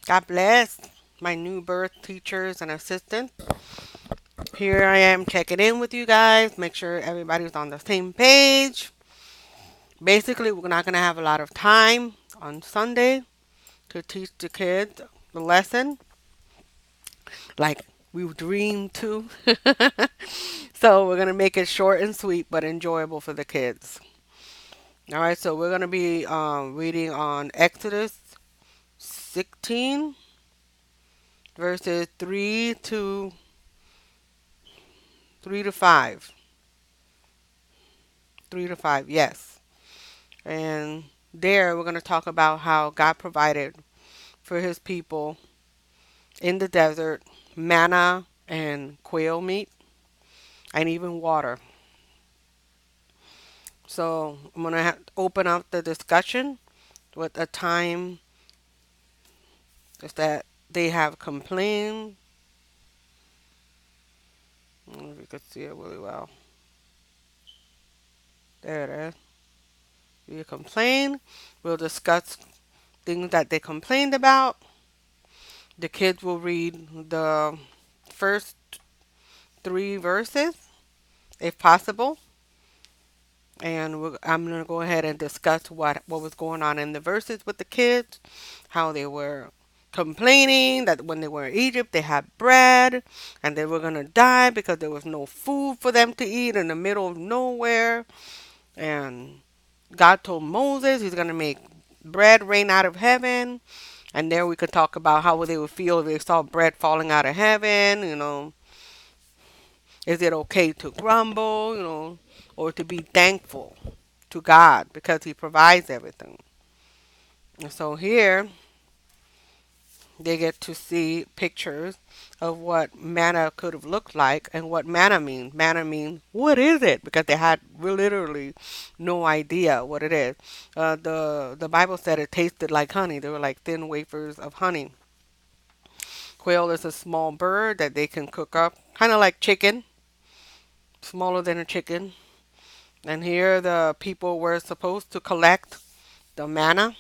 God bless my new birth teachers and assistants. Here I am checking in with you guys. Make sure everybody's on the same page. Basically, we're not going to have a lot of time on Sunday to teach the kids the lesson like we dreamed to. So we're going to make it short and sweet but enjoyable for the kids. All right, so we're going to be reading on Exodus 16 verses 3 to 5. 3 to 5, yes. And there we're going to talk about how God provided for his people in the desert manna and quail meat and even water. So I'm going to open up the discussion with a time is that they have complained. I don't know if you can see it really well. There it is. We complain. We'll discuss things that they complained about. The kids will read the first three verses, if possible. And I'm going to go ahead and discuss what was going on in the verses with the kids, how they were complaining that when they were in Egypt they had bread and they were going to die because there was no food for them to eat in the middle of nowhere. And God told Moses he's going to make bread rain out of heaven. And there we could talk about how they would feel if they saw bread falling out of heaven. Is it okay to grumble, or to be thankful to God because He provides everything? And so here they get to see pictures of what manna could have looked like and what manna means. Manna means, what is it? Because they had literally no idea what it is. The Bible said it tasted like honey. They were like thin wafers of honey. Quail is a small bird that they can cook up, kind of like chicken, smaller than a chicken. And here the people were supposed to collect the manna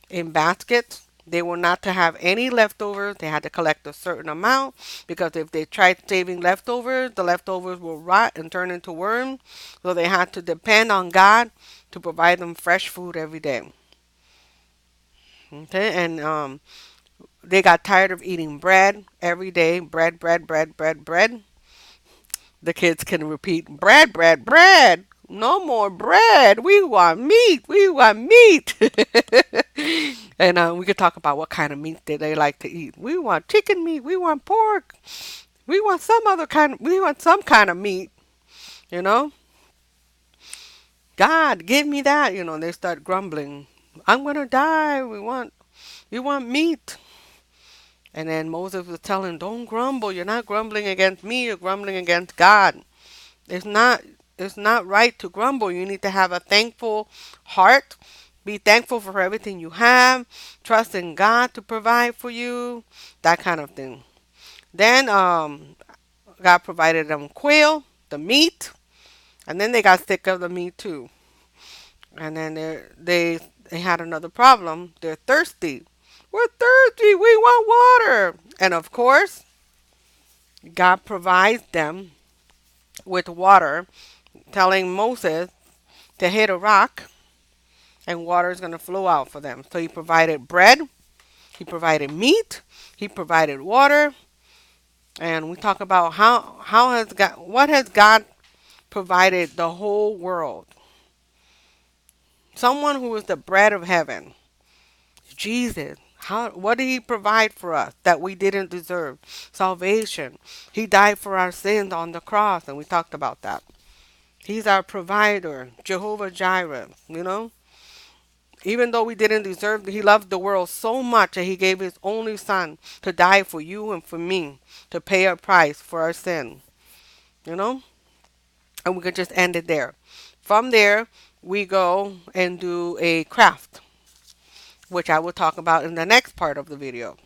in baskets. They were not to have any leftovers. They had to collect a certain amount because if they tried saving leftovers, the leftovers will rot and turn into worms. So they had to depend on God to provide them fresh food every day. Okay, and they got tired of eating bread every day. Bread, bread, bread, bread, bread. The kids can repeat, bread, bread, bread. No more bread. We want meat. We want meat. And we could talk about what kind of meat that they like to eat. We want chicken meat. We want pork. We want some other kind. We want some kind of meat. You know, God, give me that. They start grumbling. I'm gonna die. We want meat. And then Moses was telling, don't grumble. You're not grumbling against me. You're grumbling against God. It's not it's not right to grumble. You need to have a thankful heart. Be thankful for everything you have. Trust in God to provide for you. That kind of thing. Then God provided them quail, the meat, and then they got sick of the meat too. And then they had another problem. They're thirsty. We're thirsty. We want water. And of course, God provides them with water, telling Moses to hit a rock and water is going to flow out for them. So he provided bread, he provided meat, he provided water, and we talk about how has God what has God provided the whole world. Someone who is the bread of heaven, Jesus. What did he provide for us that we didn't deserve? Salvation. He died for our sins on the cross, and we talked about that. He's our provider, Jehovah Jireh. Even though we didn't deserve it, he loved the world so much that he gave his only son to die for you and for me, to pay a price for our sin. You know? And we could just end it there. From there, we go and do a craft, which I will talk about in the next part of the video.